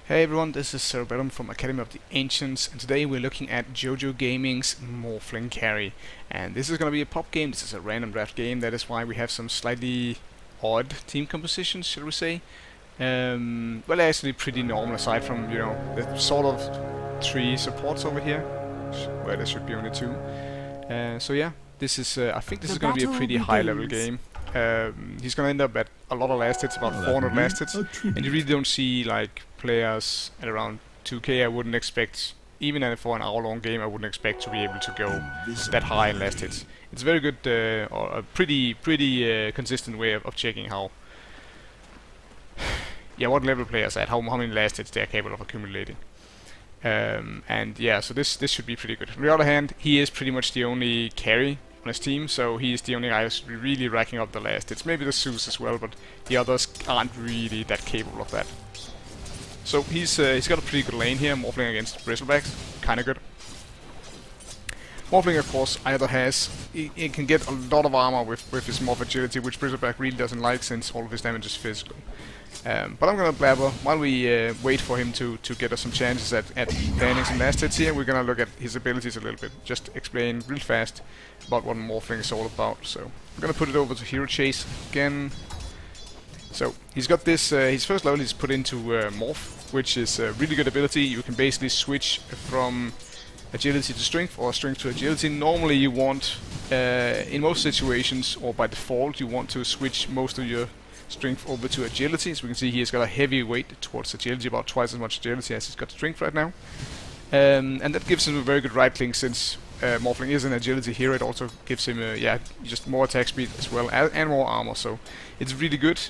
Hey everyone, this is Cerebellum from Academy of the Ancients, and today we're looking at Jojogaming's Morphling carry. And this is going to be a pop game. This is a random draft game. That is why we have some slightly odd team compositions, shall we say. Well, actually pretty normal aside from, the sort of three supports over here, where there should be only two. So yeah, this is I think this is going to be a pretty high level game. He's going to end up at a lot of last hits, about 400 last hits, and you really don't see like players at around 2k. I wouldn't expect, even for an hour-long game, I wouldn't expect to be able to go that high in last hits. It's a very good, or a pretty consistent way of checking how, what level players are at, how many last hits they are capable of accumulating. And yeah, so this should be pretty good. On the other hand, he is pretty much the only carry on his team, so he's the only guy who's really racking up the last hits. Maybe the Zeus as well, but the others aren't really that capable of that. So he's got a pretty good lane here, Morphling against Bristlebacks, kinda good. Morphling, of course, either has, he can get a lot of armor with his Morph agility, which Bristleback really doesn't like since all of his damage is physical. But I'm gonna blabber while we wait for him to get us some chances at landing some last hits here. We're gonna look at his abilities a little bit, just explain real fast about what Morphling is all about. So I'm gonna put it over to Hero Chase again. So he's got this, his first level is put into Morph, which is a really good ability. You can basically switch from agility to strength or strength to agility. Normally you want, in most situations or by default, you want to switch most of your strength over to agility. So we can see he's got a heavy weight towards agility, about twice as much agility as he's got strength right now. And that gives him a very good right click since Morphling is an agility hero. It also gives him just more attack speed as well and more armor. So it's really good,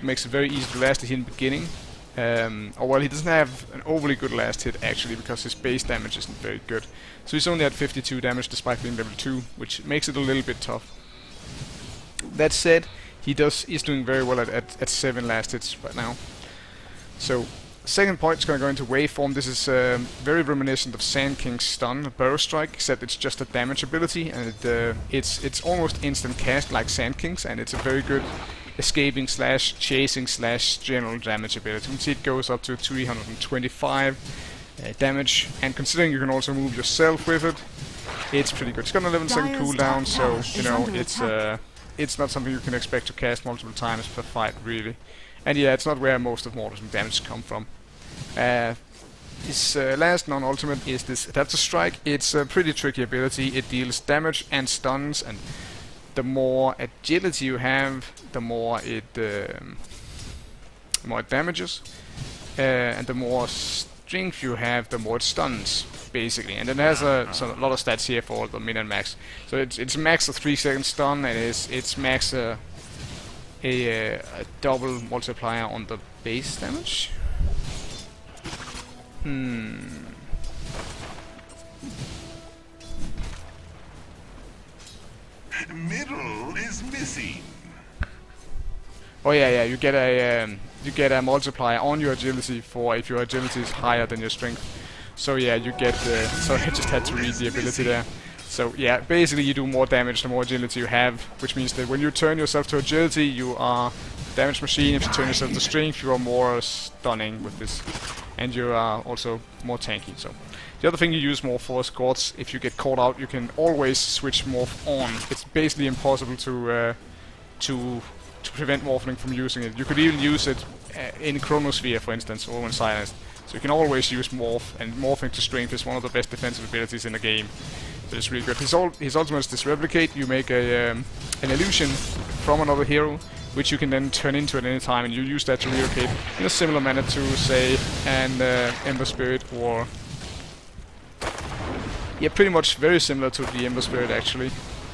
makes it very easy to last hit in the beginning. Well, he doesn't have an overly good last hit actually, because his base damage isn't very good. So he's only at 52 damage despite being level 2, which makes it a little bit tough. That said, he's doing very well at 7 last hits right now. So second point is going to go into waveform. This is very reminiscent of Sand King's stun, Burrow Strike, except it's just a damage ability, and it's almost instant cast like Sand King's, and it's a very good escaping slash chasing slash general damage ability. You can see it goes up to 325 damage, and considering you can also move yourself with it, it's pretty good. It's got an 11-second cooldown, so it's not something you can expect to cast multiple times per fight, really. And yeah, it's not where most of Mortal's damage come from. His last non-ultimate is this Adaptive Strike. It's a pretty tricky ability. It deals damage and stuns, and the more agility you have, the more it damages, and the more strength you have, the more it stuns, basically. And then it has a lot of stats here for the min and max. So it's max a 3-second stun, and it's max a double multiplier on the base damage. Middle is missing. Oh yeah, you get a multiplier on your agility for if your agility is higher than your strength. So yeah, you get sorry, I just had to read the ability there. So yeah, basically you do more damage the more agility you have, which means that when you turn yourself to agility, you are a damage machine. If you turn yourself to strength, you are more stunning with this, and you are also more tanky. So the other thing you use Morph for is Squats. If you get caught out, you can always switch Morph on. It's basically impossible to prevent Morphling from using it. You could even use it in Chronosphere, for instance, or when silenced. So you can always use Morph, and Morphing to strength is one of the best defensive abilities in the game. So it's really good. His ultimate is this Replicate. You make an illusion from another hero, which you can then turn into at any time, and you use that to relocate in a similar manner to, say, an Ember Spirit, or yeah, pretty much very similar to the Ember Spirit actually,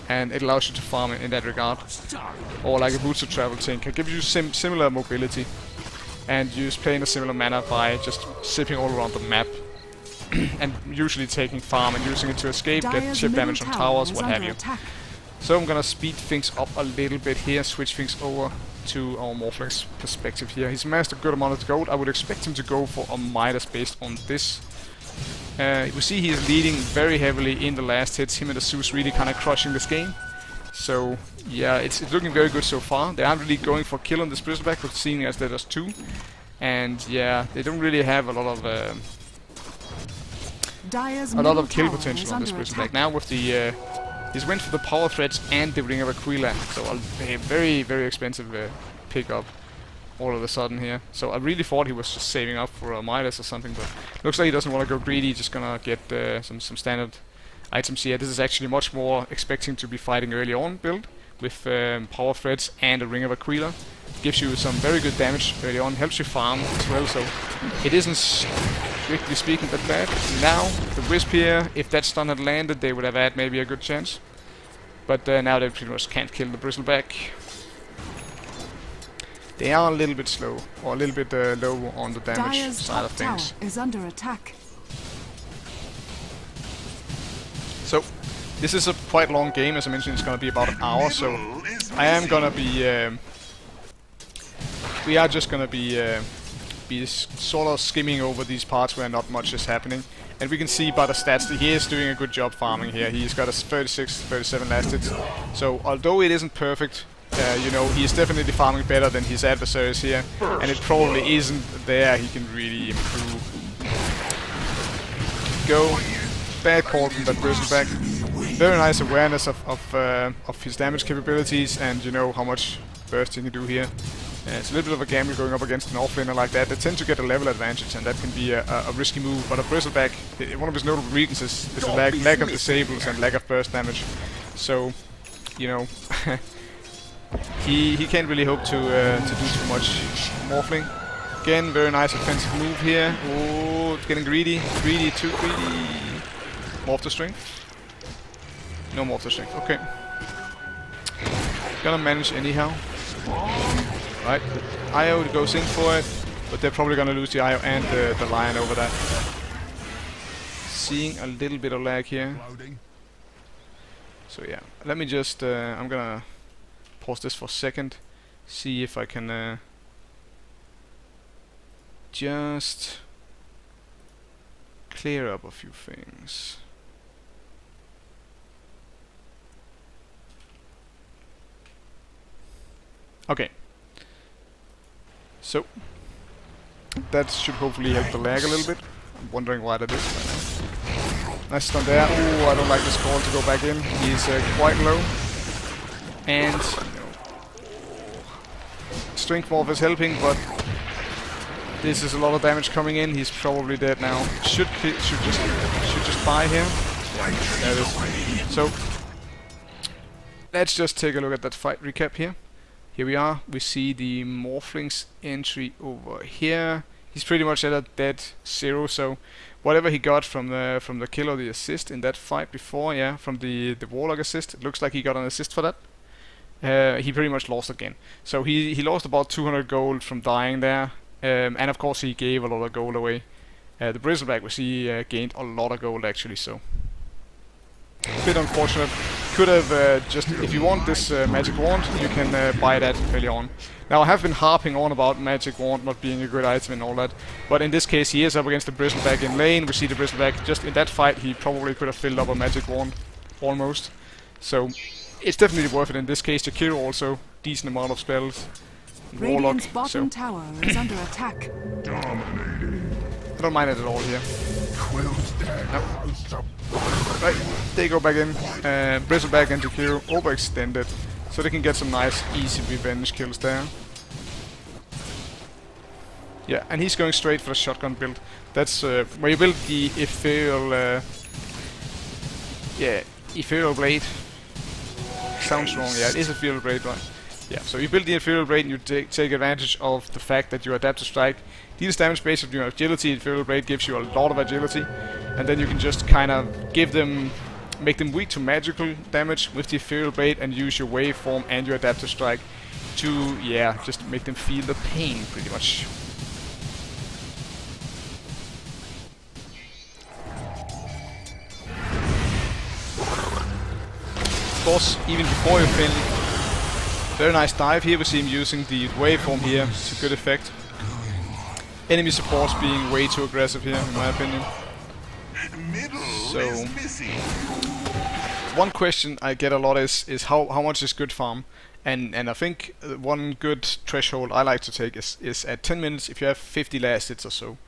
and it allows you to farm in that regard, or like a Boots of Travel tank. It gives you similar mobility, and you just play in a similar manner by just zipping all around the map, and usually taking farm and using it to escape, get chip damage on towers, what have you. So I'm gonna speed things up a little bit here, switch things over to our Morphling's perspective here. He's amassed a good amount of gold. I would expect him to go for a Midas based on this. We see he's leading very heavily in the last hits. Him and the Zeus really kind of crushing this game. So yeah, it's looking very good so far. They aren't really going for kill on this Bristleback, but seeing as there's 2. And yeah, they don't really have a lot of kill potential on this Bristleback. Now with the he's went for the power threads and the Ring of Aquila, so a very, very expensive pickup all of a sudden here. So I really thought he was just saving up for a Midas or something, but looks like he doesn't want to go greedy. Just gonna get some standard items here. This is actually much more expecting to be fighting early on build with power threads and a Ring of Aquila. Gives you some very good damage early on, helps you farm as well, so it isn't strictly speaking that bad. Now, the Wisp here, if that stun had landed, they would have had maybe a good chance. But now they pretty much can't kill the Bristleback. They are a little bit slow, or a little bit low on the damage side of things. Is under attack. So, this is a quite long game. As I mentioned, it's going to be about an hour, so I am going to be... we are just going to be sort of skimming over these parts where not much is happening. And we can see by the stats that he is doing a good job farming here. He's got a 36, 37 last hits. So, although it isn't perfect, you know, he's definitely farming better than his adversaries here. And it probably isn't there he can really improve. Go. Bad call from that Bristleback. Very nice awareness of his damage capabilities and, you know, how much burst he can do here. It's a little bit of a gamble going up against an offlaner like that. They tend to get a level advantage, and that can be a risky move. But a Bristleback, one of his notable weaknesses is the lack of disables and lack of burst damage. So, you know, he can't really hope to do too much. Morphling. Again, very nice offensive move here. Oh, it's getting greedy. Greedy, too greedy. Morph the strength. No morph the strength. Okay. Gonna manage anyhow. Right, IO goes in for it, but they're probably gonna lose the IO and the Lion over that. Seeing a little bit of lag here. So yeah, let me just, I'm gonna pause this for a second, see if I can just clear up a few things. Okay. So, that should hopefully help the lag a little bit. I'm wondering why that is right now. Nice stun there. Oh, I don't like this call to go back in. He's quite low. And, you know, Strength Morph is helping, but this is a lot of damage coming in. He's probably dead now. Should just buy him. There it is. So, let's just take a look at that fight recap here. Here we are. We see the Morphling's entry over here. He's pretty much at a dead zero. So whatever he got from the kill or the assist in that fight before, yeah, from the Warlock assist, it looks like he got an assist for that. He pretty much lost again. So he lost about 200 gold from dying there, and of course he gave a lot of gold away. The Bristleback, we see, gained a lot of gold actually. So a bit unfortunate. Could have just, if you want this magic wand, you can buy that early on. Now I have been harping on about magic wand not being a good item and all that, but in this case he is up against the Bristleback in lane. We see the Bristleback just in that fight, he probably could have filled up a magic wand, almost. So it's definitely worth it in this case. Jakiro also decent amount of spells. Radiant's Warlock, bottom so tower is under attack. I don't mind it at all here. Nope. Right, they go back in. Bristleback and Jakiro overextended, so they can get some nice, easy revenge kills there. Yeah, and he's going straight for the shotgun build. That's where you build the ethereal, ethereal blade. Sounds wrong. Yeah, it is ethereal blade, right? Yeah, so you build the ethereal blade and you take advantage of the fact that you adapt to strike. Deals damage based on your agility. Ethereal blade gives you a lot of agility, and then you can just kind of make them weak to magical damage with the ethereal blade, and use your waveform and your adaptive strike to, yeah, just make them feel the pain pretty much. Of course, even before you finish, very nice dive here. We see him using the waveform here to good effect. Enemy supports being way too aggressive here, in my opinion. So, one question I get a lot is how much is good farm? And I think one good threshold I like to take is at 10 minutes. If you have 50 last hits or so,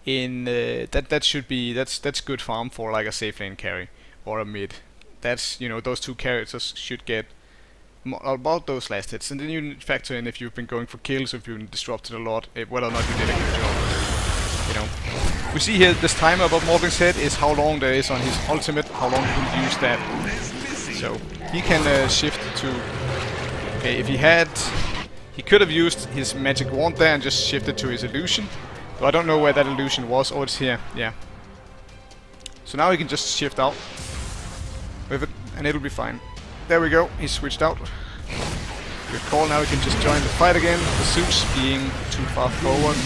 in that's good farm for like a safe lane carry or a mid. That's, you know, those two characters should get about those last hits, and then you factor in if you've been going for kills, if you've been disrupted a lot, whether or not you did a good job. You know, we see here this timer above Morphling's head is how long there is on his ultimate, how long he can use that. So he can shift to. Okay, if he could have used his magic wand there and just shifted to his illusion. So I don't know where that illusion was. Oh, it's here. Yeah. So now he can just shift out with it, and it'll be fine. There we go. He switched out. Good call. Now he can just join the fight again. The Zeus being too far forward,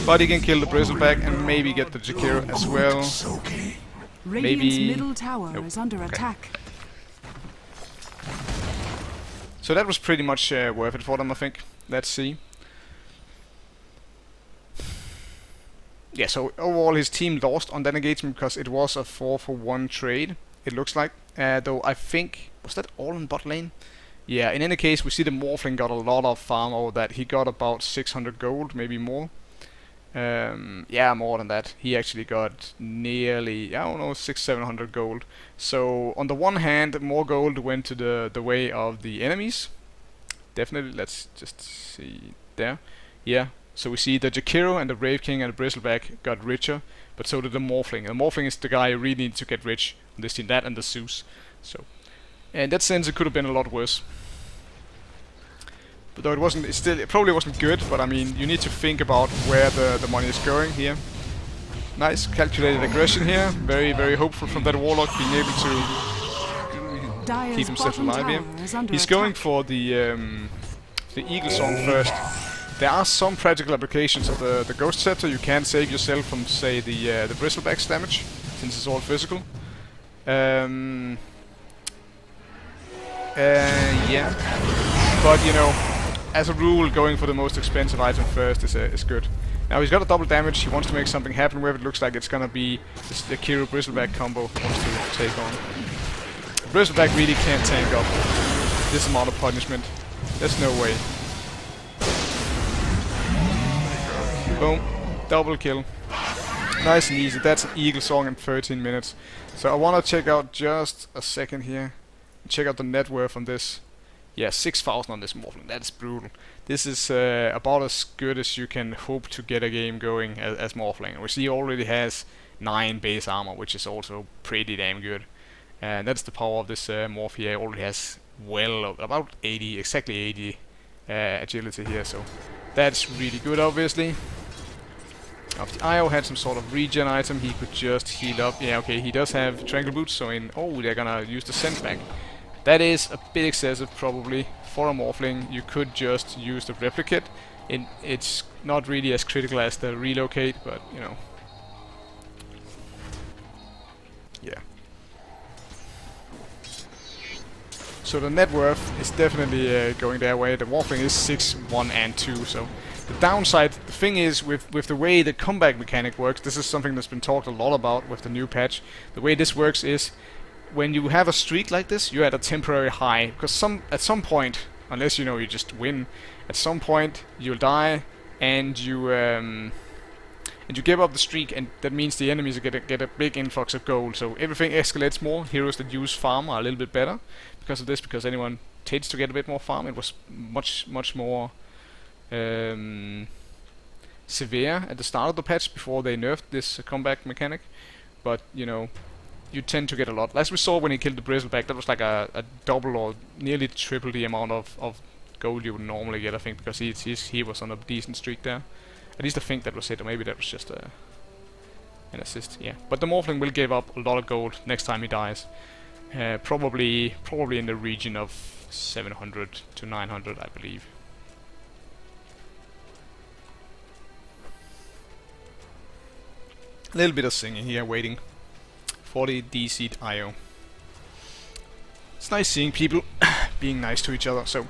but he can kill the Bristleback and maybe get the Jakiro as well. Radiant's Maybe. middle tower is under attack. So that was pretty much worth it for them, I think. Let's see. Yeah, so overall his team lost on that engagement because it was a 4-for-1 trade, it looks like. Though I think, was that all in bot lane? Yeah, in any case, we see the Morphling got a lot of farm over that. He got about 600 gold, maybe more. Yeah, more than that. He actually got nearly, I don't know, 600-700 gold. So on the one hand, more gold went to the way of the enemies. Definitely. Let's just see there. Yeah. So we see the Jakiro and the Brave King and the Bristleback got richer, but so did the Morphling. The Morphling is the guy you really need to get rich on this team. That and the Zeus. So in that sense, it could have been a lot worse. But though it wasn't, it probably wasn't good, but I mean, you need to think about where the money is going here. Nice calculated aggression here. Very, very hopeful from that Warlock being able to Dire's keep himself bottom alive here. tower is under He's going attack. for the Eagle Song first. There are some practical applications of the Ghost Scepter. You can save yourself from, say, the Bristleback's damage, since it's all physical. Yeah. But, you know, as a rule, going for the most expensive item first is good. Now he's got a double damage, he wants to make something happen with it. Looks like it's gonna be the Kiro Bristleback combo he wants to take on. Bristleback really can't tank up this amount of punishment. There's no way. Boom. Double kill. Nice and easy. That's an Eagle Song in 13 minutes. So I wanna check out just a second here. Check out the net worth on this. Yeah, 6,000 on this Morphling. That's brutal. This is about as good as you can hope to get a game going as Morphling. We see he already has 9 base armor, which is also pretty damn good. And that's the power of this Morph here. He already has well about 80, exactly 80 agility here. So that's really good, obviously. If the IO had some sort of regen item, he could just heal up. Yeah, okay, he does have Tranquil Boots, so they're gonna use the Scent back. That is a bit excessive, probably, for a Morphling. You could just use the Replicate. It's not really as critical as the Relocate, but, you know. Yeah. So the net worth is definitely going their way. The Morphling is 6, 1, and 2, so... The downside, the thing is, with the way the comeback mechanic works, this is something that's been talked a lot about with the new patch. The way this works is, when you have a streak like this, you're at a temporary high, because at some point, unless you know you just win, at some point you'll die and you give up the streak, and that means the enemies get a big influx of gold. So everything escalates more. Heroes that use farm are a little bit better because of this, because anyone tends to get a bit more farm. It was much more severe at the start of the patch before they nerfed this comeback mechanic, but you know, you tend to get a lot. As we saw when he killed the Bristleback, that was like a double or nearly triple the amount of gold you would normally get, I think, because he was on a decent streak there. At least I think that was it, or maybe that was just an assist. Yeah, but the Morphling will give up a lot of gold next time he dies. Probably in the region of 700 to 900, I believe. A little bit of singing here, waiting for the DC'd IO. It's nice seeing people being nice to each other. So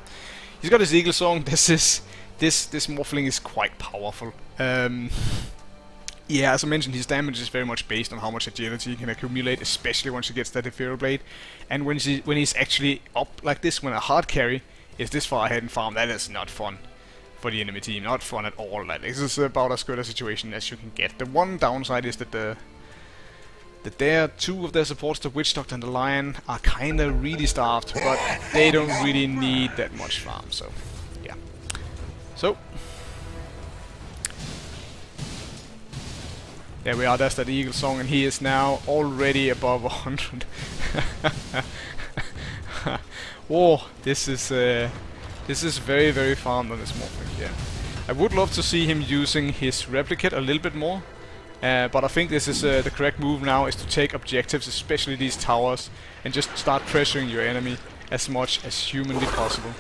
he's got his Eagle Song. This Morphling is quite powerful. Yeah, as I mentioned, his damage is very much based on how much agility he can accumulate, especially once he gets that Ethereal Blade. And when he's actually up like this, when a hard carry, is this far ahead in farm. That is not fun for the enemy team. Not fun at all. Like, this is about as good a situation as you can get. The one downside is that two of their supports, the Witch Doctor and the Lion, are kinda really starved, but they don't really need that much farm, so yeah. So there we are, that's that eagle song, and he is now already above 100. Whoa, this is very, very farmed on this Morphling, yeah. I would love to see him using his replicate a little bit more. But I think this is the correct move now, is to take objectives, especially these towers, and just start pressuring your enemy as much as humanly possible.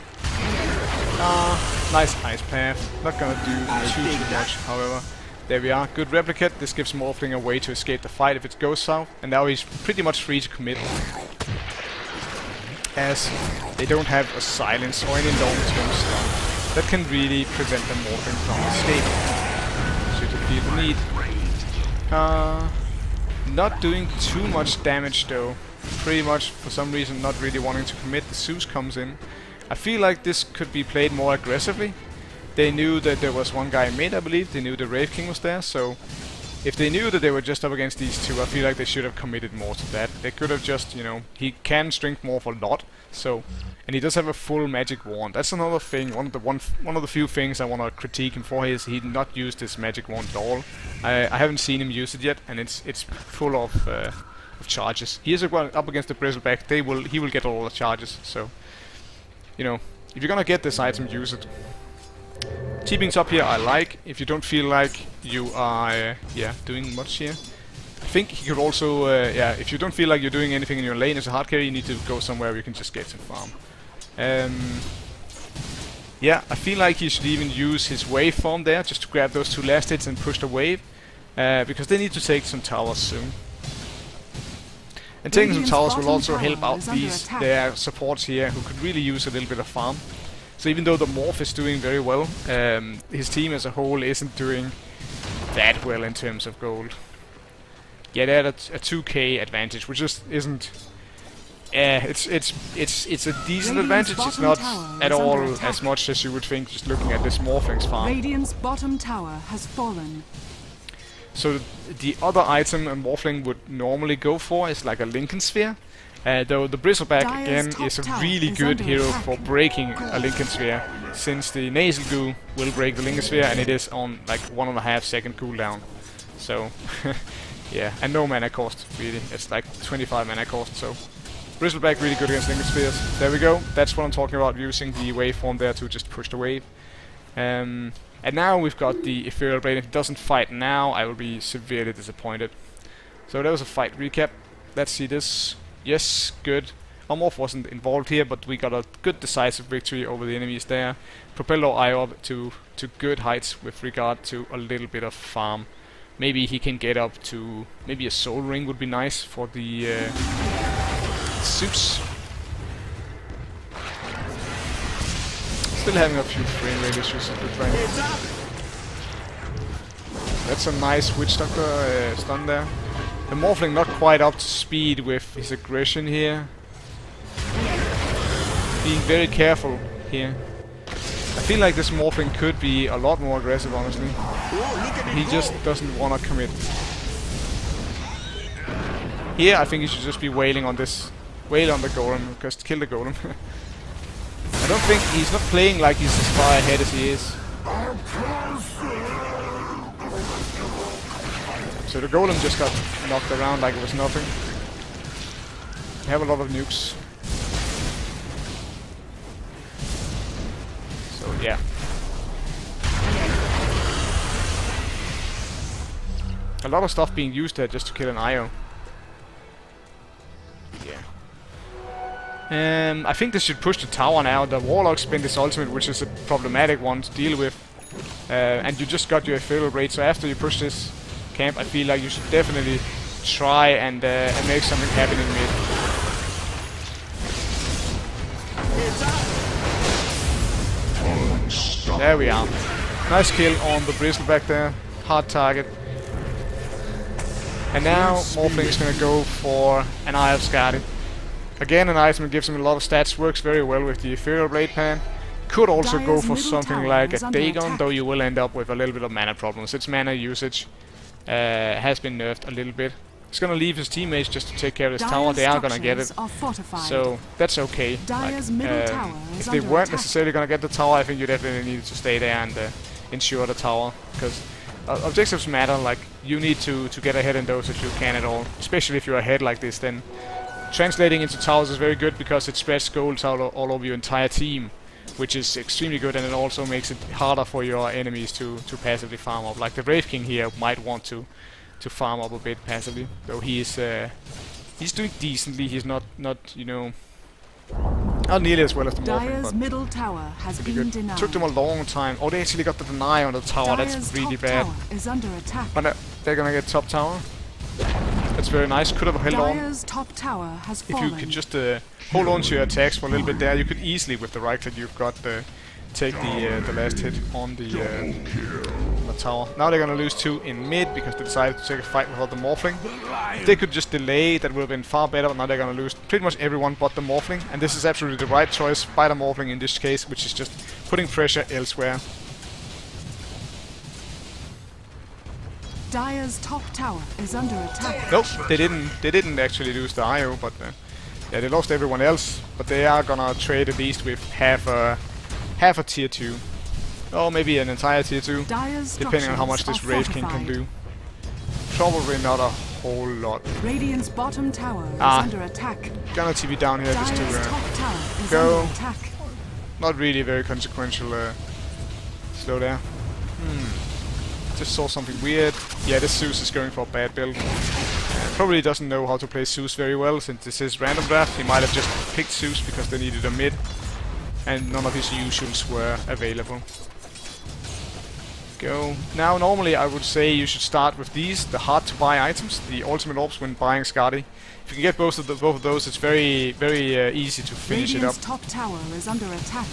Nice ice path. Not gonna do too much, however. There we are. Good replicate. This gives Morphling a way to escape the fight if it goes south, and now he's pretty much free to commit, as they don't have a silence or any long-term stun that can really prevent the Morphling from escaping, should you feel the need. Not doing too much damage though. Pretty much, for some reason, not really wanting to commit. The Zeus comes in. I feel like this could be played more aggressively. They knew that there was one guy in mid, I believe. They knew the Wraith King was there, so if they knew that they were just up against these two, I feel like they should have committed more to that. They could have just, you know, he can strength morph a lot, so, and he does have a full magic wand. That's another thing. One of the few things I want to critique him for is he not used his magic wand at all. I haven't seen him use it yet, and it's full of charges. He is up against the Bristleback. He will get all the charges. So, you know, if you're gonna get this item, use it. Keeping top here I like. If you don't feel like you are doing much here, I think he could also if you don't feel like you're doing anything in your lane as a hard carry, you need to go somewhere where you can just get some farm. Yeah, I feel like he should even use his wave form there just to grab those two last hits and push the wave, because they need to take some towers soon. And taking some towers will also help out their supports here, who could really use a little bit of farm. So even though the Morph is doing very well, his team as a whole isn't doing that well in terms of gold. Yeah, they had a 2k advantage, which just isn't. It's a decent advantage. It's not at all as much as you would think just looking at this Morphling's farm. Radiant's bottom tower has fallen. So the other item a Morphling would normally go for is like a Lincoln Sphere. Though the Bristleback again is a really good hero for breaking a Lincoln Sphere, since the Nasal Goo will break the Lincoln Sphere and it is on like 1.5 second cooldown. So yeah, and no mana cost really. It's like 25 mana cost. So Bristleback really good against Lincoln Spheres. There we go. That's what I'm talking about, using the waveform there to just push the wave. And now we've got the Ethereal Blade. If it doesn't fight now, I will be severely disappointed. So that was a fight recap. Let's see this. Yes, good. Our Morph wasn't involved here, but we got a good decisive victory over the enemies there. Propelled our eye up to good heights with regard to a little bit of farm. Maybe he can get up to... maybe a Soul Ring would be nice for the Zeus. Still having a few frame rate issues at the time. That's a nice Witch Doctor stun there. The Morphling not quite up to speed with his aggression here. Being very careful here. I feel like this Morphling could be a lot more aggressive, honestly. He just doesn't want to commit. Here, I think he should just be wailing on this. Wail on the Golem, just kill the Golem. I don't think he's not playing like he's as far ahead as he is. So the Golem just got knocked around like it was nothing. We have a lot of nukes. So yeah. A lot of stuff being used there just to kill an IO. Yeah. I think they should push the tower now. The Warlock spent his ultimate, which is a problematic one to deal with. And you just got your Ethereal Blade, so after you push this camp, I feel like you should definitely try and make something happen in mid. There we are. Nice kill on the Bristleback there. Hard target. And now Morphling is gonna go for an Eye of Skadi. Again, an item that gives him a lot of stats, works very well with the Ethereal Blade pan. Could also go Dire's for middle something tower like a is under Dagon, attack. though you will end up with a little bit of mana problems. Its mana usage has been nerfed a little bit. He's gonna leave his teammates just to take care of this tower. They are gonna get it, Are fortified. so that's okay. Dire's middle tower if is they under weren't attack. necessarily gonna get the tower, I think you definitely needed to stay there and ensure the tower, because objectives matter. Like, you need to get ahead in those if you can at all, especially if you're ahead like this. Then translating into towers is very good because it spreads goals out all over your entire team, which is extremely good, and it also makes it harder for your enemies to passively farm up. Like the Wraith King here might want to farm up a bit passively, though he's doing decently. He's not you know, not nearly as well as the Morphling, Dire's but middle tower has pretty been good. denied. Took them a long time. Oh, they actually got the deny on the tower. Dire's That's really top bad. tower is under attack. But they're gonna get top tower. That's very nice. Could have held on. Dire's top tower has If fallen. you could just hold on to your attacks for a little bit there, you could easily, with the right click you've got, take the last hit on the tower. Now they're gonna lose 2 in mid because they decided to take a fight without the Morphling. If they could just delay, that would have been far better, but now they're gonna lose pretty much everyone but the Morphling, and this is absolutely the right choice by the Morphling in this case, which is just putting pressure elsewhere. Dire's top tower is under attack. Nope, they didn't actually lose the IO, but yeah, they lost everyone else, but they are gonna trade at least with half a tier 2. Or maybe an entire tier 2, Dire's depending on how much structures this are Wraith King can fortified. do. Probably not a whole lot. Radiant's bottom tower is Ah. under attack. Gonna TP down here just Dire's to top tower is go. under attack. not really very consequential slow there. Just saw something weird. Yeah, this Zeus is going for a bad build. Probably doesn't know how to play Zeus very well, since this is random draft. He might have just picked Zeus because they needed a mid, and none of his usuals were available. Go. Now, normally I would say you should start with these, the hard to buy items, the ultimate orbs when buying Skadi. If you can get both of those, it's very easy to finish Radiant's it up. top tower is under attack.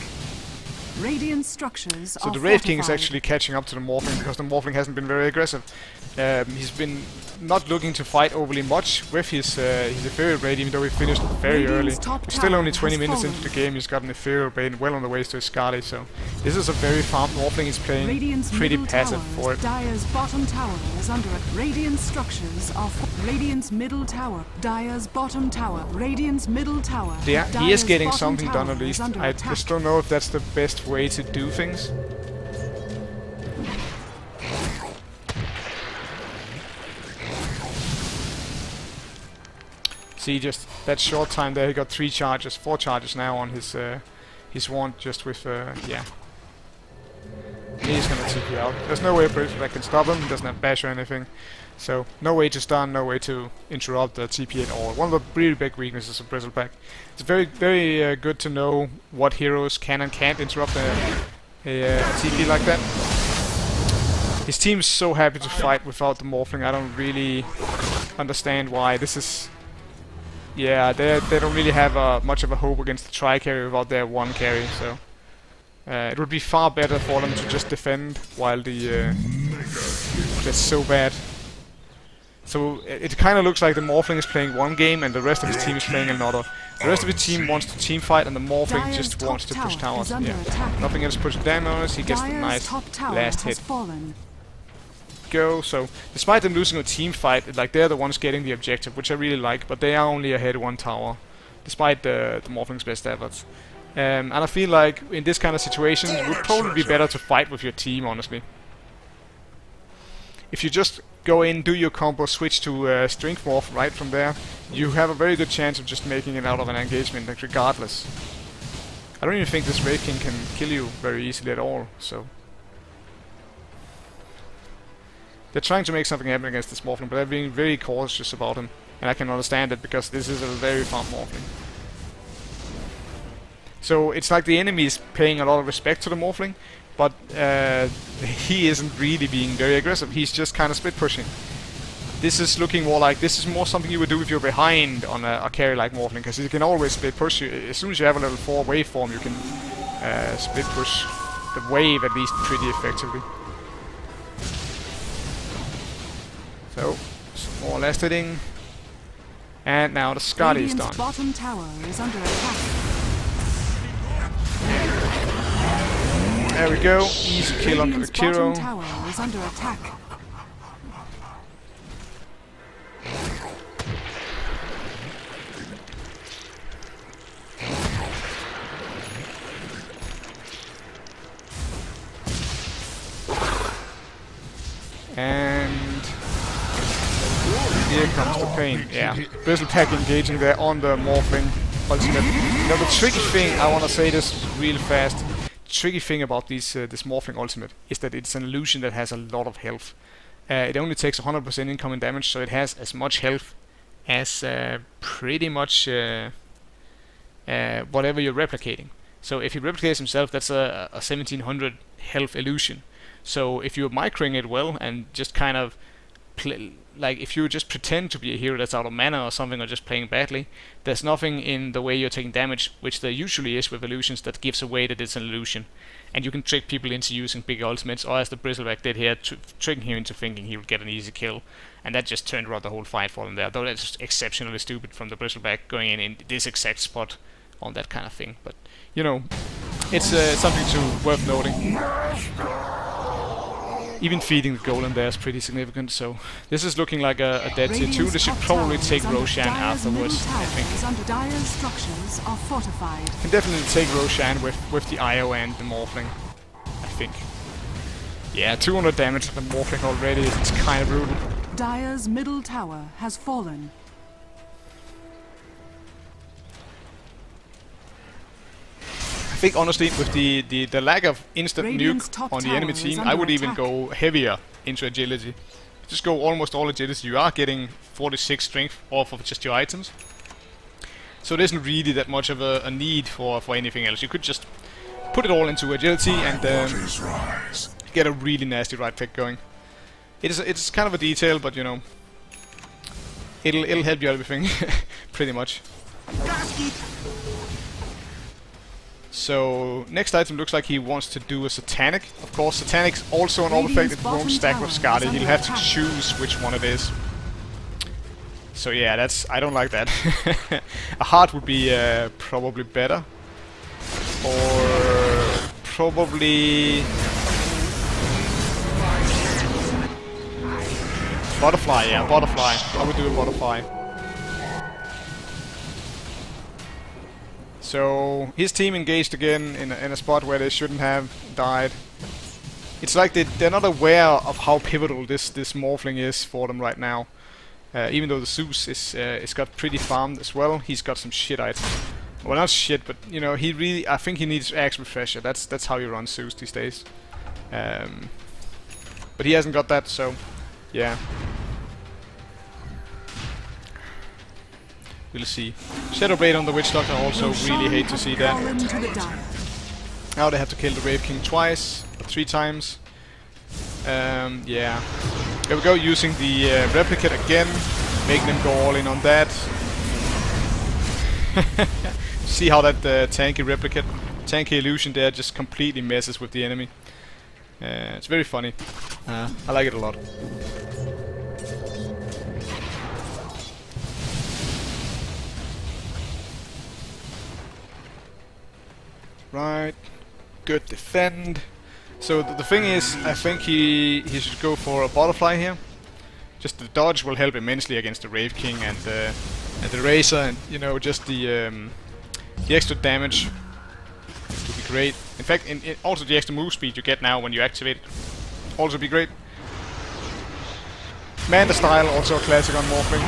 Radiant structures So are the Wraith King is fortified. actually catching up to the Morphling because the Morphling hasn't been very aggressive. He's been not looking to fight overly much with his Ethereal Blade, even though he finished very early. Radiant's top Still tower only 20 has minutes fallen. into the game, he's got an Ethereal Blade well on the way to his Skadi, so this is a very farmed Morphling. He's playing Radiant's pretty middle passive tower for is- it. Dire's bottom tower is under it. Radiant structures are Radiant's middle tower. Dire's bottom tower. Radiant's middle tower. Yeah, he is Dire's getting bottom something done tower at is least. under I attack. just don't know if that's the best way to do things. See, just that short time there, he got 4 charges now on his wand, just with yeah. He's gonna TP out. There's no way that can stop him. He doesn't have bash or anything, so no way to stun, no way to interrupt the TP at all. One of the really big weaknesses of Bristleback. It's very good to know what heroes can and can't interrupt a TP like that. His team is so happy to fight without the Morphling. I don't really understand why. This is. Yeah, they don't really have much of a hope against the tri-carry without their 1 carry, so it would be far better for them to just defend while the that's so bad. So it kind of looks like the Morphling is playing one game and the rest of his team is playing another. The rest of his team wants to team fight and the Morphling Dire's just top wants to push tower is towers. under Yeah, attack. nothing else pushes down on us. He gets the Dire's nice top tower last has hit. fallen. Go. So despite them losing a team fight, like they're the ones getting the objective, which I really like, but they are only ahead 1 tower, despite the Morphling's best efforts. And I feel like in this kind of situations, it would probably be better to fight with your team, honestly. If you just go in, do your combo, switch to Strength Morph right from there, you have a very good chance of just making it out of an engagement, like, regardless. I don't even think this Wraith King can kill you very easily at all, so. They're trying to make something happen against this Morphling, but they're being very cautious about him. And I can understand it, because this is a very farmed Morphling. So it's like the enemy is paying a lot of respect to the Morphling, but he isn't really being very aggressive. He's just kind of split pushing. This is looking more like, this is more something you would do if you're behind on a carry like Morphling, because you can always split push. As soon as you have a level 4 waveform, you can split push the wave at least pretty effectively. So, some more last hitting. And now the Scotty is Radiant's done. bottom tower is under attack. There we go. Easy kill on the Radiant's Kiro. bottom tower is under attack. And here comes the pain. Yeah, Bristleback engaging there on the Morphling ultimate. Now the tricky thing, I want to say this real fast. The tricky thing about this Morphling ultimate is that it's an illusion that has a lot of health. It only takes 100% incoming damage, so it has as much health as pretty much whatever you're replicating. So if he replicates himself, that's a 1700 health illusion. So if you're microing it well and just kind of like if you just pretend to be a hero that's out of mana or something, or just playing badly, there's nothing in the way you're taking damage, which there usually is with illusions, that gives away that it's an illusion. And you can trick people into using big ultimates, or as the Bristleback did here, tricking him into thinking he would get an easy kill, and that just turned around the whole fight for him there. Though that's just exceptionally stupid from the Bristleback going in this exact spot on that kind of thing. But you know, it's something worth noting. Even feeding the golem there is pretty significant, so this is looking like a dead tier 2. This should probably take Roshan afterwards, I think. Dire's structures are fortified. Can definitely take Roshan with the IO and the Morphling, I think. Yeah, 200 damage to the Morphling already, it's kind of brutal. Dire's middle tower has fallen. I think honestly, with the lack of instant Radiant's nuke top on the tower enemy is team, under I would even attack. go heavier into agility. Just go almost all agility. You are getting 46 strength off of just your items. So there isn't really that much of a need for anything else. You could just put it all into agility and get a really nasty right click going. It's kind of a detail, but you know, it'll help you everything pretty much. So next item looks like he wants to do a Satanic. Of course, Satanic's also an orb effect. It won't stack with Skadi. He'll have to choose which one it is. So yeah, I don't like that. A heart would be probably better, or probably butterfly. Yeah, butterfly. I would do a butterfly. So his team engaged again in a spot where they shouldn't have died. It's like they're not aware of how pivotal this Morphling is for them right now. Even though the Zeus is got pretty farmed as well, he's got some shit items. Well, not shit, but you know, I think he needs Axe Refresher. That's how you run Zeus these days. But he hasn't got that, so yeah. We'll see. Shadowblade on the Witch Doctor, I also really hate to see that. Now they have to kill the Wraith King twice, or 3 times. Yeah. There we go, using the Replicate again, making them go all in on that. See how that tanky Replicate, tanky illusion there just completely messes with the enemy. It's very funny. I like it a lot. Right, good defend. So the thing is, I think he should go for a butterfly here. Just the dodge will help immensely against the Wraith King and the Razor, and you know, just the extra damage would be great. In fact, also the extra move speed you get now when you activate it also be great. Manta style, also a classic on Morphling.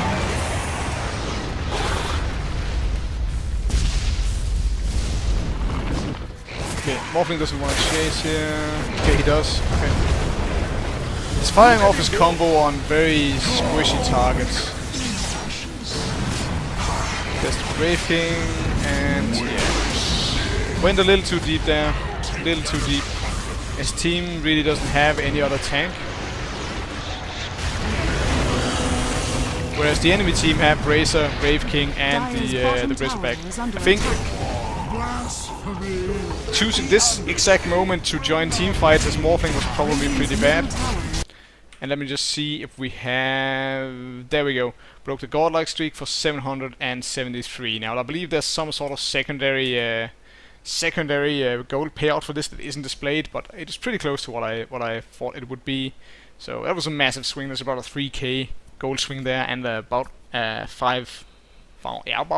Okay, Morphling doesn't want to chase here. Okay, he does. Okay. He's firing off his combo on very squishy targets. There's the Wraith King, and yeah. Went a little too deep there. A little too deep. His team really doesn't have any other tank. Whereas the enemy team have Razor, Wraith King, and the Bristleback. I think choosing this exact moment to join team fights as Morphling was probably pretty bad. And let me just see if we have there we go. Broke the godlike streak for 773. Now I believe there's some sort of secondary gold payout for this that isn't displayed, but it is pretty close to what I thought it would be. So that was a massive swing. There's about a 3k gold swing there, and about about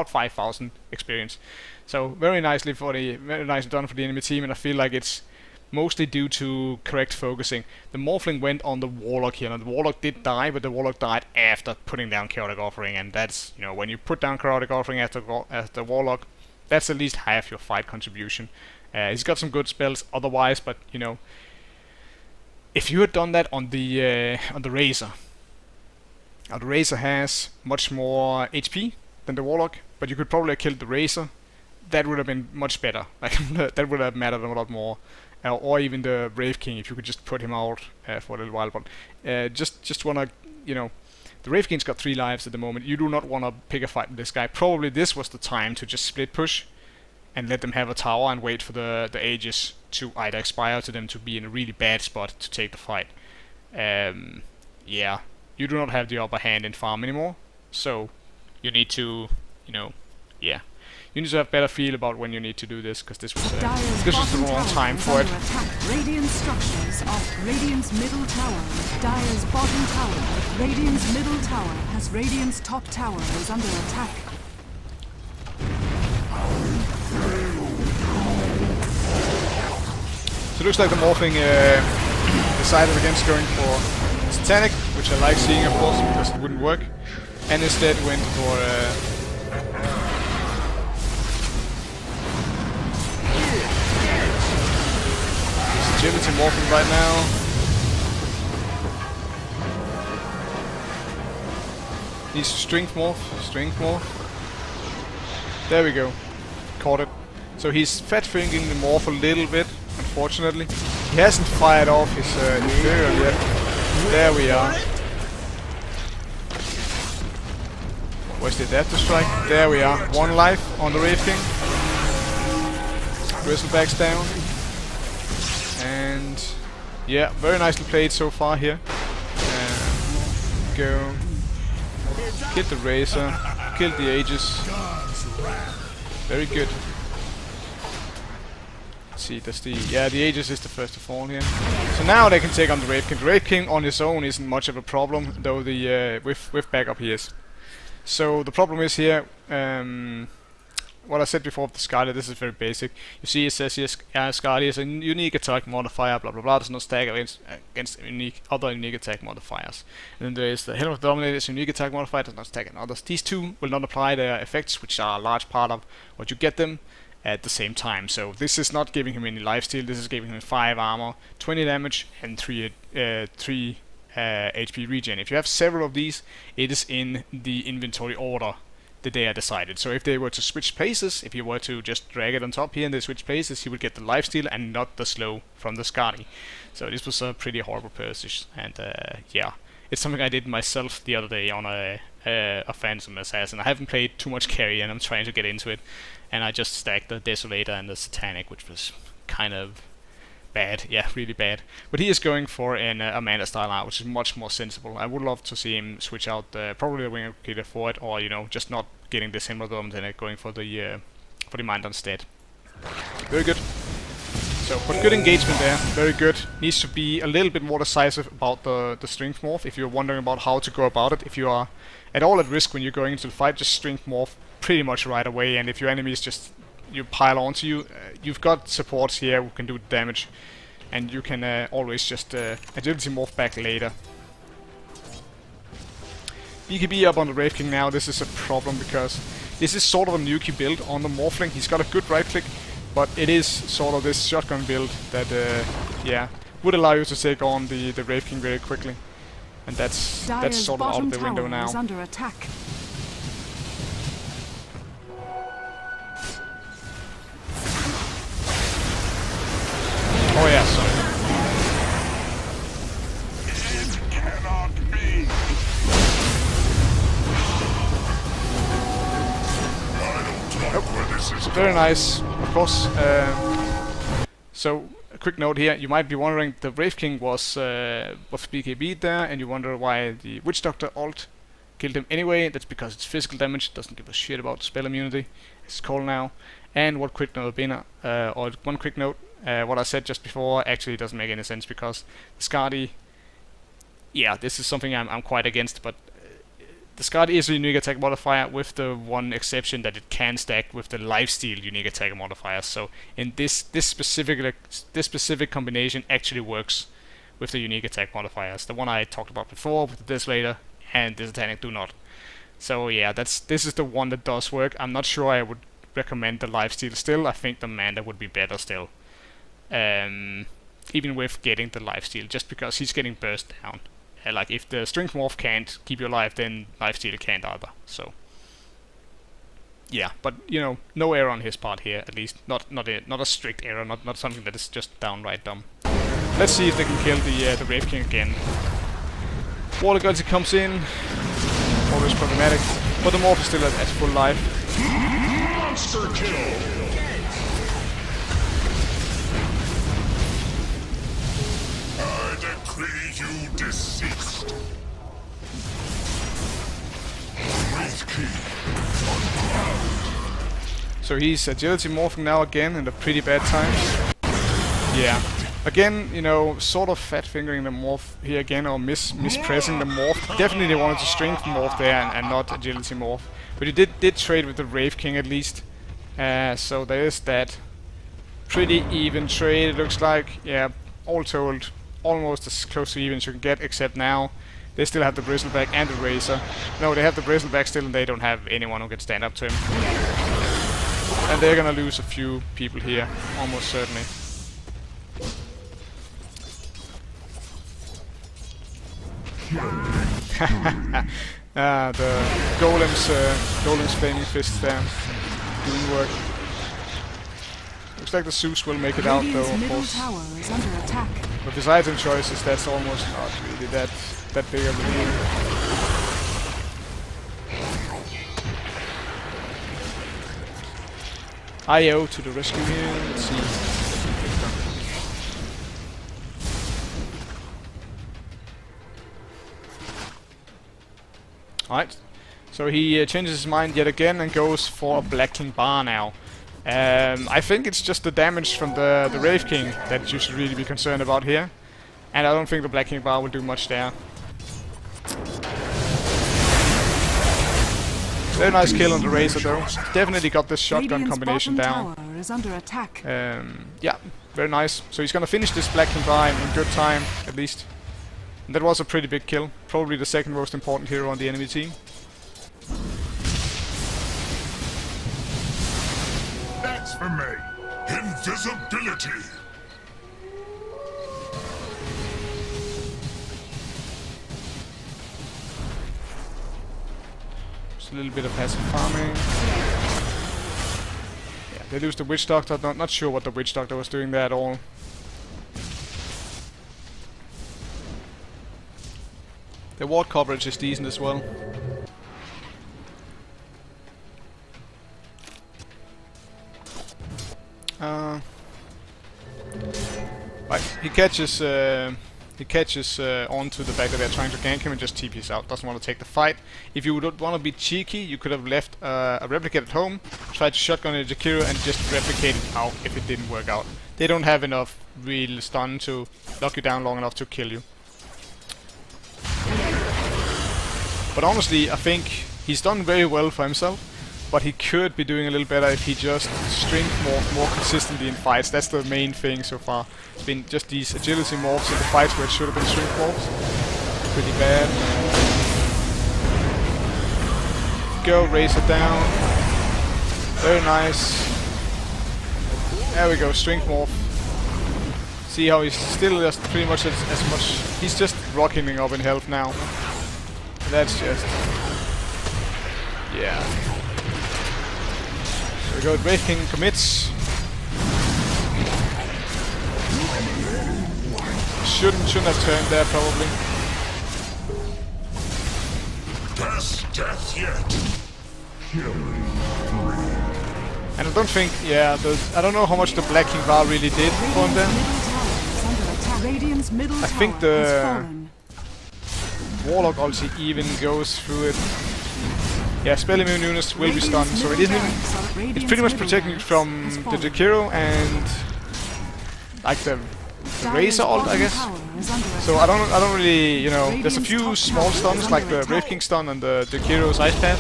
5,000 experience. So very nicely done for the enemy team, and I feel like it's mostly due to correct focusing. The Morphling went on the Warlock here, and the Warlock did die, but the Warlock died after putting down Chaotic Offering, and that's, you know, when you put down Chaotic Offering after Warlock, that's at least half your fight contribution. He's got some good spells otherwise, but, you know, if you had done that on the Razor, now the Razor has much more HP than the Warlock, but you could probably have killed the Razor. That would have been much better. Like that would have mattered a lot more. Or even the Wraith King, if you could just put him out for a little while. But just wanna, you know, the Wraith King's got 3 lives at the moment. You do not wanna pick a fight with this guy. Probably this was the time to just split push and let them have a tower and wait for the Aegis to either expire to them to be in a really bad spot to take the fight. Yeah, you do not have the upper hand in farm anymore, so you need to, you know, yeah. You need to have better feel about when you need to do this, because this was the wrong time for it. Radiant structures of Radiant's middle tower. Dire's bottom tower. Radiant's middle tower has Radiant's top tower is under attack. So it looks like the Morphling decided against going for Satanic, which I like seeing, of course, because it wouldn't work, and instead went for agility Morphling right now. Needs strength morph. There we go. Caught it. So he's fat fingering the morph a little bit, unfortunately. He hasn't fired off his Imperial yet. There we are. Wasted that to strike. There we are. 1 life on the Wraith King. Bristleback's down. And yeah, very nicely played so far here. Go. Killed the Razor. Killed the Aegis. Very good. Let's see, that's the Aegis is the first to fall here. So now they can take on the Wraith King. The Wraith King on his own isn't much of a problem, though the with backup he is. So the problem is here, what I said before of the Scarlet, this is very basic. You see it says here, Scarlet is a unique attack modifier, blah blah blah, does not stack against other unique attack modifiers. And then there is the Helm of the Dominator's unique attack modifier, does not stack on others. These two will not apply their effects, which are a large part of what you get them at the same time. So this is not giving him any lifesteal, this is giving him 5 armor, 20 damage, and 3 HP regen. If you have several of these, it is in the inventory order that they are decided. So if they were to switch places, if you were to just drag it on top here and they switch places, he would get the lifesteal and not the slow from the Skadi. So this was a pretty horrible passage, and yeah, it's something I did myself the other day on a Phantom Assassin. I haven't played too much carry and I'm trying to get into it, and I just stacked the Desolator and the Satanic, which was kind of bad, yeah, really bad. But he is going for an Amanda style art, which is much more sensible. I would love to see him switch out probably the Wing Repeater for it, or, you know, just not getting the Simradom and going for the Mind instead. Very good. So, but good engagement there, very good. Needs to be a little bit more decisive about the Strength Morph if you're wondering about how to go about it. If you are at all at risk when you're going into the fight, just Strength Morph pretty much right away, and if your enemies just pile onto you, you've got supports here who can do damage, and you can always just agility morph back later. BKB up on the Wraith King now. This is a problem because this is sort of a nuky build on the Morphling. He's got a good right click, but it is sort of this shotgun build that yeah, would allow you to take on the Wraith King very quickly, and that's sort of out of the window now. Under attack. Oh yeah, sorry. It cannot be. I don't like where this is Very nice, of course. So, a quick note here, you might be wondering, the Wraith King was BKB'd there, and you wonder why the Witch Doctor ult killed him anyway. That's because it's physical damage. Doesn't give a shit about spell immunity. It's called now. And one quick note, what I said just before actually doesn't make any sense, because the Skadi, yeah, this is something I'm quite against, but the Skadi is a unique attack modifier, with the one exception that it can stack with the lifesteal unique attack modifier. So in this specific combination actually works with the unique attack modifiers. The one I talked about before with the Desolator and this Titanic do not. So yeah, this is the one that does work. I'm not sure I would recommend the lifesteal still. I think the Manta would be better still. Even with getting the lifesteal, just because he's getting burst down. Like if the Strength Morph can't keep you alive, then lifesteal can't either. So yeah, but you know, no error on his part here, at least not a strict error, not something that is just downright dumb. Let's see if they can kill the Wraith King again. Water Galaxy comes in, always problematic, but the Morph is still at full life. Monster kill! I decree you deceased. Wraith King on ground. So he's agility morphing now again, in a pretty bad time. Yeah. Again, you know, sort of fat fingering the morph here again, or mispressing the morph. Definitely wanted to strength morph there and not agility morph. But he did trade with the Wraith King at least. So there is that. Pretty even trade, it looks like. Yeah, all told, almost as close to even as you can get, except now they still have the Bristleback and the Razor. No, they have the Bristleback still, and they don't have anyone who can stand up to him. And they're gonna lose a few people here, almost certainly. The Golem's flaming fists there doing work. Looks like the Zeus will make it out though, of course. Tower is under attack. But his item choices, that's almost not really that big of a deal. IO to the rescue here. Let's see. Alright, so he changes his mind yet again and goes for a Black King bar now. I think it's just the damage from the Wraith King that you should really be concerned about here. And I don't think the Black King bar will do much there. Very nice kill on the Razor though. Definitely got this shotgun combination down. Tower is under attack. Yeah, very nice. So he's gonna finish this Black King bar in good time, at least. And that was a pretty big kill. Probably the second most important hero on the enemy team. That's for me. Invisibility. Just a little bit of passive farming. Yeah, they lose the Witch Doctor. Not sure what the Witch Doctor was doing there at all. The ward coverage is decent as well. Right, he catches on to the fact that they're trying to gank him and just TPs out. Doesn't want to take the fight. If you would want to be cheeky, you could have left a replicate at home, tried to shotgun a Jakiro and just replicate it out if it didn't work out. They don't have enough real stun to lock you down long enough to kill you. But honestly, I think he's done very well for himself, but he could be doing a little better if he just strength morph more consistently in fights. That's the main thing so far. It's been just these agility morphs in the fights where it should have been strength morphs. Pretty bad. Go, Razor down. Very nice. There we go, strength morph. See how he's still just pretty much as much. He's just rocking up in health now. That's just... yeah. So we go, Wraith King commits. Shouldn't have turned there, probably. Past death yet. And I don't think, yeah, I don't know how much the Black King bar really did for him then. I think the Warlock ulti even goes through it. Yeah, spell immune units will be stunned, so it isn't even, it's pretty much protecting you from the Jakiro and like the Razor ult, I guess. So I don't really, you know, there's a few small stuns like the Wraith King stun and the Jakiro's Ice Path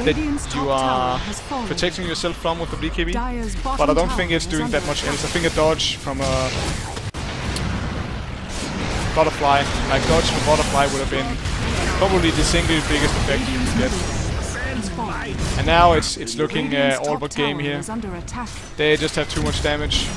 that you are protecting yourself from with the BKB, but I don't think it's doing that much else. I think a dodge from a butterfly, like dodge from butterfly would have been probably the single biggest effect you could get. And now it's looking all but game here. They just have too much damage.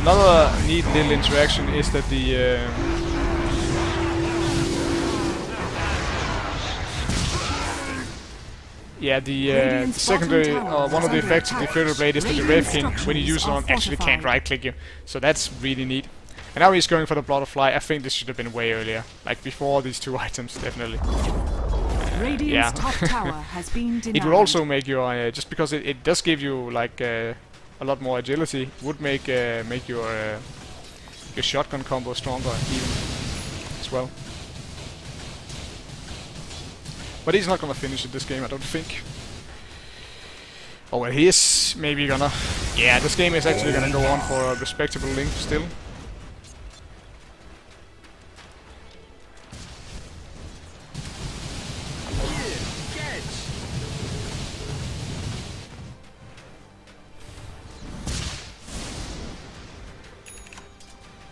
Another neat little interaction is that the secondary, one of the effects of the Ethereal Blade is that the Wraith King, when you use it on, actually can't right-click you. So that's really neat. And now he's going for the Butterfly. I think this should have been way earlier, like before these two items, definitely. Yeah. Top tower has been denied. It will also make your just because it does give you like a lot more agility, would make your shotgun combo stronger even as well. But he's not gonna finish it this game, I don't think. Oh well, he is maybe gonna. Yeah, this game is actually gonna go on for a respectable length still.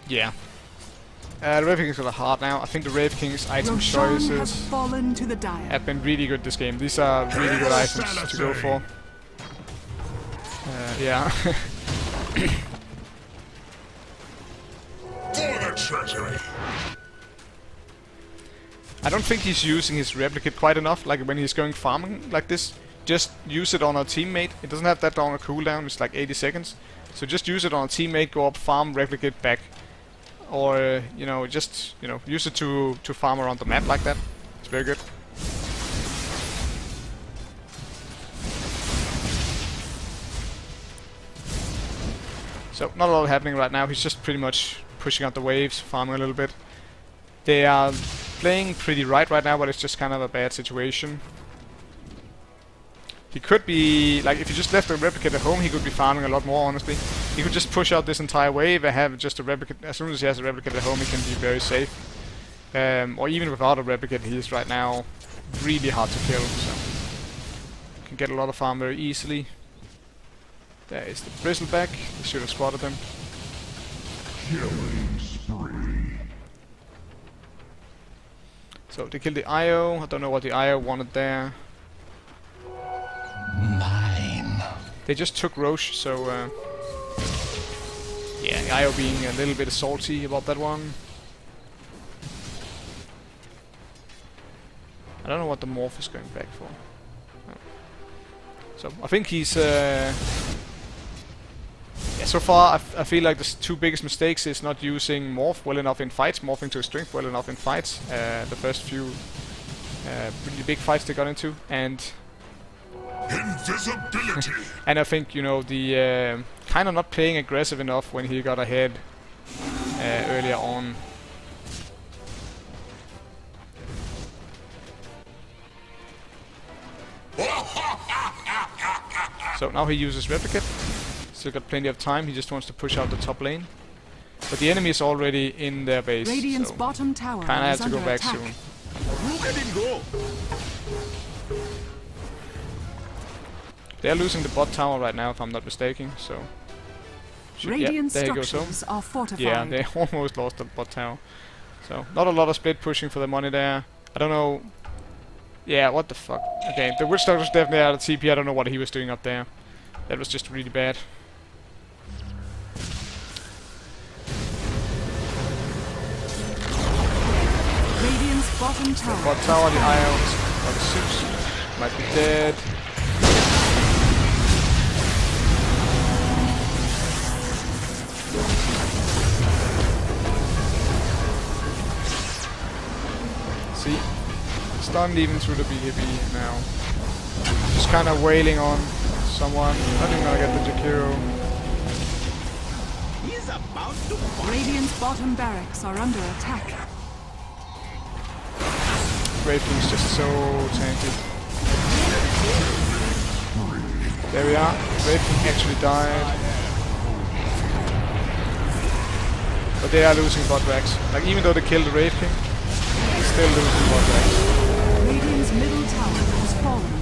Yeah. The Wraith Kings are hard now. I think the Wraith King's item choices have been really good this game. These are really good items to go for. Yeah. For the treasury. I don't think he's using his replicate quite enough. Like when he's going farming like this, just use it on a teammate. It doesn't have that long a cooldown. It's like 80 seconds. So just use it on a teammate. Go up, farm, replicate back. Or you know, just use it to farm around the map like that. It's very good. So not a lot happening right now. He's just pretty much pushing out the waves, farming a little bit. They are playing pretty right now, but it's just kind of a bad situation. He could be, like, if he just left the replicate at home, he could be farming a lot more, honestly. He could just push out this entire wave and have just a replicate. As soon as he has a replicate at home, he can be very safe. Or even without a replicate, he is right now really hard to kill, so can get a lot of farm very easily. There is the Bristleback. They should have spotted them. Killing spree. So they killed the IO. I don't know what the IO wanted there. Mine. They just took Roche, so yeah, the IO being a little bit salty about that one. I don't know what the Morph is going back for. No. So I think he's yeah, so far I feel like the two biggest mistakes is not using Morph well enough in fights, morphing to a strength well enough in fights. The first few really big fights they got into, and Invisibility. and I think, you know, the kind of not playing aggressive enough when he got ahead earlier on. So now he uses Replicate. Still got plenty of time. He just wants to push out the top lane. But the enemy is already in their base, Radiant's so bottom tower kind of have is to go under back attack. soon. Look at him go. They're losing the bot tower right now, if I'm not mistaken, so... Radiant there he goes structures are fortified. Yeah, they almost lost the bot tower. So, not a lot of split pushing for the money there. I don't know... Yeah, what the fuck? Okay, the Witch Doctor's definitely out of TP. I don't know what he was doing up there. That was just really bad. Radiant's bottom tower. Bot tower, the Ions, or the Zeus might be dead. see. Stunned even through the BKB now. Just kind of wailing on someone. Not even gonna get the Jakiro. He's about to fight. Radiant's bottom barracks are under attack. Brave King's just so tanky. There we are. Brave King actually died. But they are losing bot racks. Like, even though they killed the Brave King, they're still losing bot racks. Radiant's middle tower has fallen.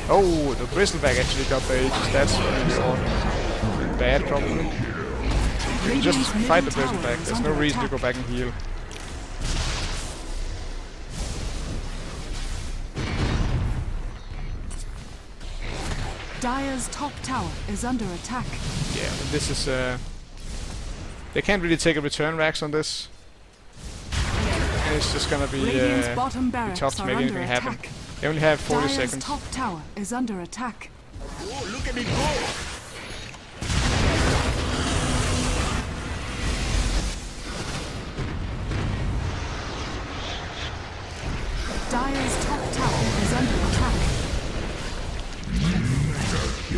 Oh, the Bristleback actually got the Aegis. That's really odd. Bad, probably. You can just fight the Bristleback. There's no reason to go back and heal. Dire's top tower is under attack. Yeah, but this is they can't really take a return racks on this. And it's just gonna be Radiant's bottom barracks tough to are make under anything attack. happen. They only have 40 Dire's seconds. top tower is under attack. Oh, look at it go! Dire's top tower is under attack.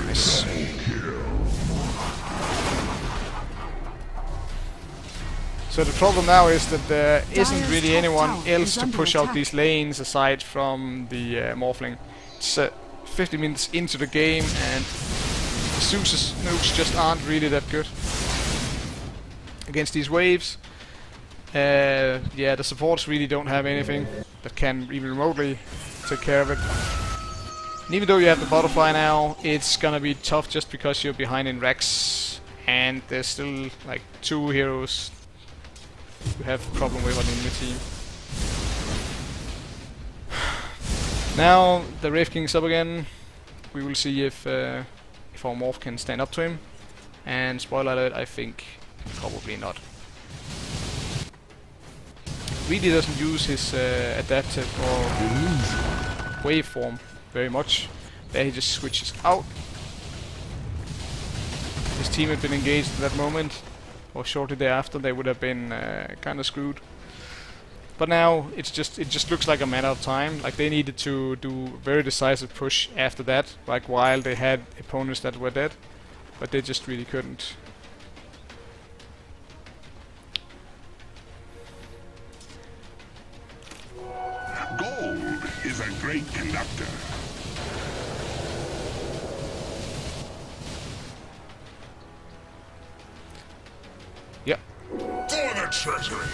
Nice. So the problem now is that there isn't Dire's really top anyone tower else is to under push out attack. these lanes aside from the Morphling. It's 50 minutes into the game and the Zeus's nukes just aren't really that good against these waves. Yeah, the supports really don't have anything that can even remotely take care of it. And even though you have the butterfly now, it's gonna be tough just because you're behind in Rex, and there's still like 2 heroes you have a problem with on the enemy team. Now the Wraith King's up again. We will see if our Morph can stand up to him. And spoiler alert, I think probably not. Really doesn't use his adaptive or waveform very much. There he just switches out. His team had been engaged at that moment, or shortly thereafter they would have been kind of screwed. But now it just looks like a matter of time. Like, they needed to do a very decisive push after that, like while they had opponents that were dead, but they just really couldn't. Gold is a great conductor. Yep. For the treasury.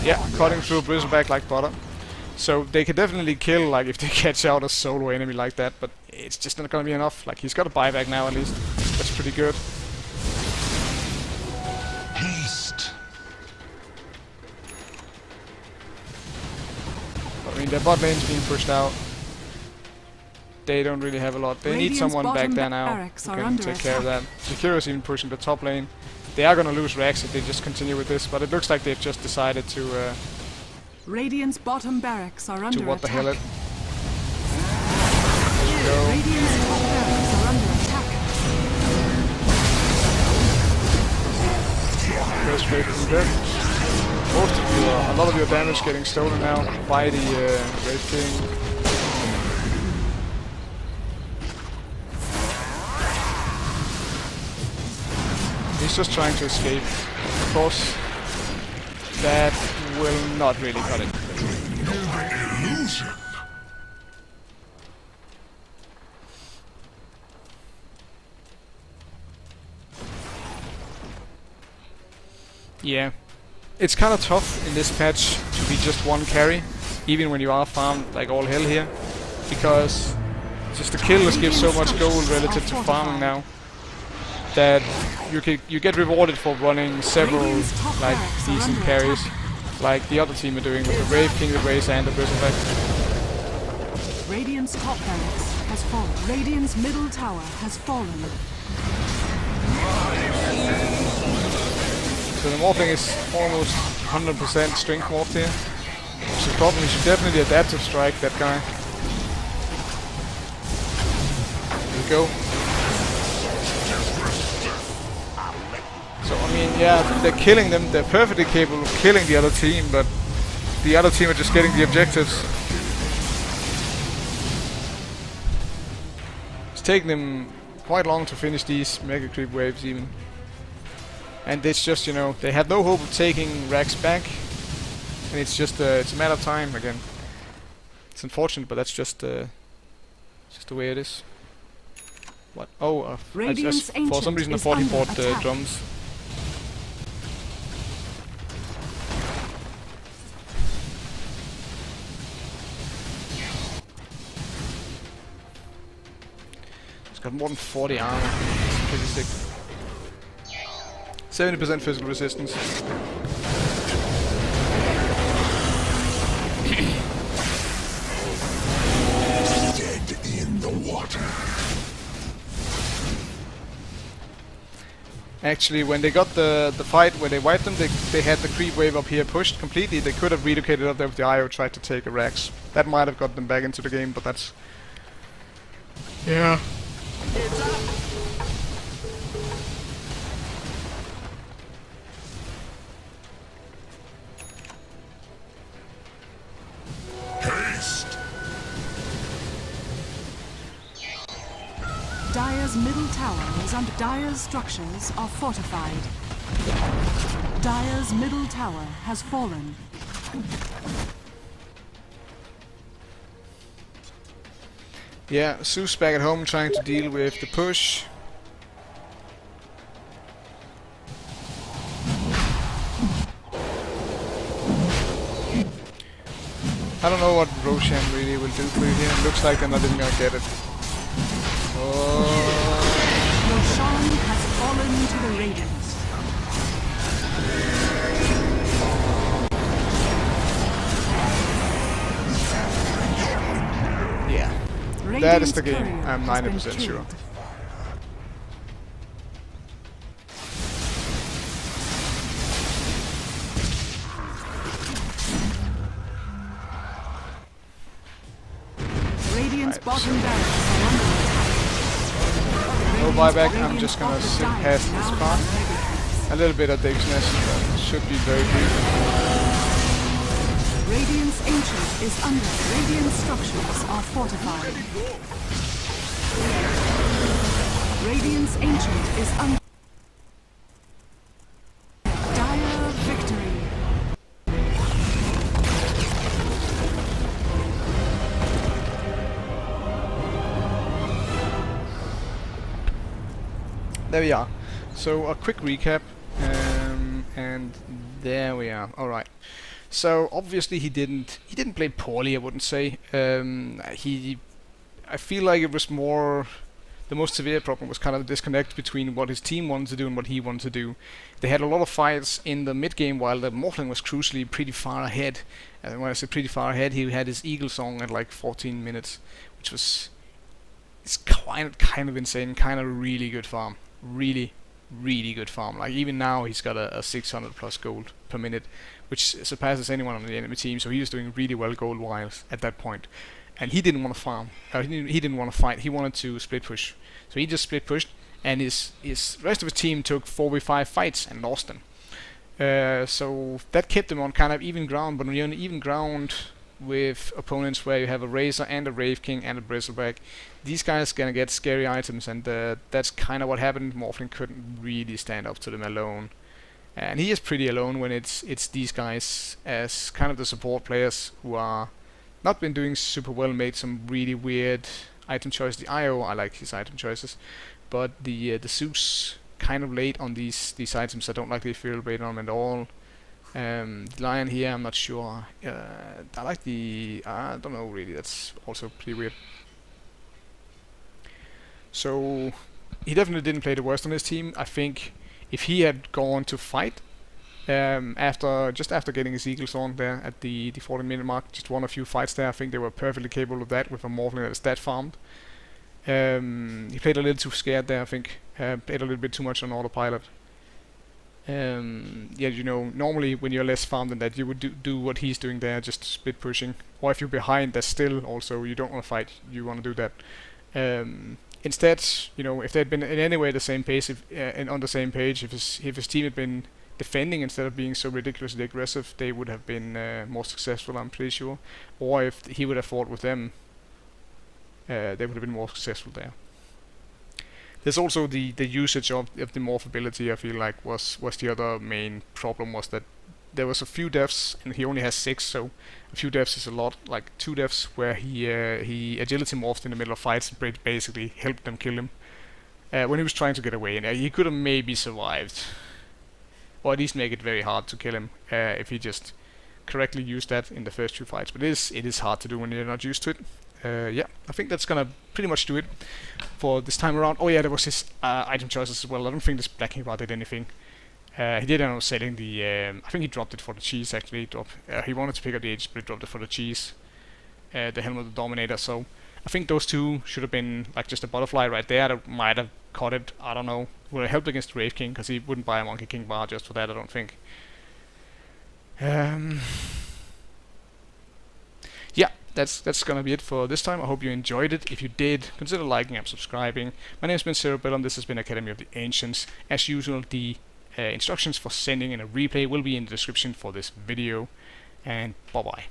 Yeah, cutting through Bristleback like butter. So they can definitely kill, like, if they catch out a solo enemy like that, but it's just not gonna be enough. Like, he's got a buyback now at least. That's pretty good. Haste. I mean, their bot lane's being pushed out. They don't really have a lot. They need Radiant's someone back bottom there now barracks who are can under take care of that. attack. Jakiro's even pushing the top lane. They are gonna lose Rax if they just continue with this, but it looks like they've just decided to Radiant's bottom barracks are under what the attack. hell it. There you go. Radiant's top barracks are under attack. First wave is dead. Most of you, a lot of your damage getting stolen now by the Wraith King. He's just trying to escape. Of course, that will not really cut it. Illusion. Yeah, it's kind of tough in this patch to be just one carry, even when you are farmed like all hell here, because just the kills give so much gold relative to farming now that you get rewarded for running several like decent carries, like the other team are doing with the Wraith King, the Razer, and the Bristleback. Radiant's top barracks has fallen. Radiant's middle tower has fallen. So the Morphling is almost 100% strength morphed here. Which is a problem. He should definitely adaptive strike that guy. There we go. So I mean, yeah, they're killing them. They're perfectly capable of killing the other team, but the other team are just getting the objectives. It's taking them quite long to finish these mega creep waves even. And it's just, you know, they have no hope of taking Rax back. And it's just, it's a matter of time again. It's unfortunate, but that's just the way it is. What? Oh, for some reason I thought he bought drums. It's got more than 40 armor. It's pretty sick. 70% physical resistance. Dead in the water. Actually, when they got the fight where they wiped them, they had the creep wave up here pushed completely. They could have relocated up there with the IO, tried to take a Rax. That might have got them back into the game, but that's... yeah. Haste! Dire's middle tower is under. Dire's structures are fortified. Dire's middle tower has fallen. Yeah, Zeus back at home trying to deal with the push. I don't know what Roshan really will do for you here. It looks like they're not even gonna get it. Oh. Roshan has fallen to the Radiance. Yeah. That is the game, I'm 90% sure. Radiant's bottom barracks are under attack. No buyback, I'm just gonna sit past this part. A little bit of Dave's Nest, but should be very brief. Radiant's Ancient is under. Radiant structures are fortified. Radiant's Ancient is under. Dire victory. There we are. So a quick recap, and there we are. All right. So obviously he didn't play poorly. I wouldn't say. I feel like it was more. The most severe problem was kind of the disconnect between what his team wanted to do and what he wanted to do. They had a lot of fights in the mid game while the Morphling was crucially pretty far ahead. And when I say pretty far ahead, he had his Eagle song at like 14 minutes, which was it's kind of insane. Kind of really good farm. Really good farm. Like even now he's got a 600 plus gold per minute, which surpasses anyone on the enemy team. So he was doing really well gold wise at that point. And he didn't want to farm. He didn't want to fight. He wanted to split push. So he just split pushed, and his rest of his team took 4v5 fights and lost them. So that kept him on kind of even ground. But when you're on even ground with opponents where you have a Razor and a Wraith King and a Bristleback, these guys gonna get scary items, and that's kind of what happened. Morphling couldn't really stand up to them alone, and he is pretty alone when it's these guys as kind of the support players who are not been doing super well. Made some really weird item choices. The IO, I like his item choices, but the Zeus kind of late on these items. I don't like the Ethereal Blade on them at all. The Lion here, I'm not sure. I like the... I don't know really, that's also pretty weird. So, he definitely didn't play the worst on his team. I think if he had gone to fight, just after getting his Eagles on there at the 40-minute mark, just won a few fights there, I think they were perfectly capable of that with a Morphling that is that farmed. He played a little too scared there, I think. Played a little bit too much on autopilot. Yeah, you know, normally when you're less farmed than that, you would do what he's doing there, just split pushing. Or if you're behind, that's still also, you don't want to fight, you want to do that. Instead, you know, if they'd been in any way the same pace, and on the same page, if his team had been defending instead of being so ridiculously aggressive, they would have been more successful, I'm pretty sure. Or if he would have fought with them, they would have been more successful there. There's also the usage of the morph ability. I feel like was the other main problem, was that there was a few deaths and he only has 6, so a few deaths is a lot. Like 2 deaths where he agility morphed in the middle of fights and basically helped them kill him when he was trying to get away, and he could have maybe survived, or at least make it very hard to kill him if he just correctly used that in the first 2 fights. But it is hard to do when you're not used to it. Yeah, I think that's gonna pretty much do it for this time around. Oh yeah, there was his item choices as well. I don't think this Black King Bar did anything. He did end up selling the, I think he dropped it for the cheese actually. He wanted to pick up the Aegis, but he dropped it for the cheese. The Helm of the Dominator, so I think those 2 should have been like just a butterfly right there. That might have caught it, I don't know. Would have helped against Wraith King, because he wouldn't buy a Monkey King Bar just for that, I don't think. Yeah, that's gonna be it for this time. I hope you enjoyed it. If you did, consider liking and subscribing. My name has been Cerebellum. This has been Academy of the Ancients. As usual, the instructions for sending in a replay will be in the description for this video. And bye bye.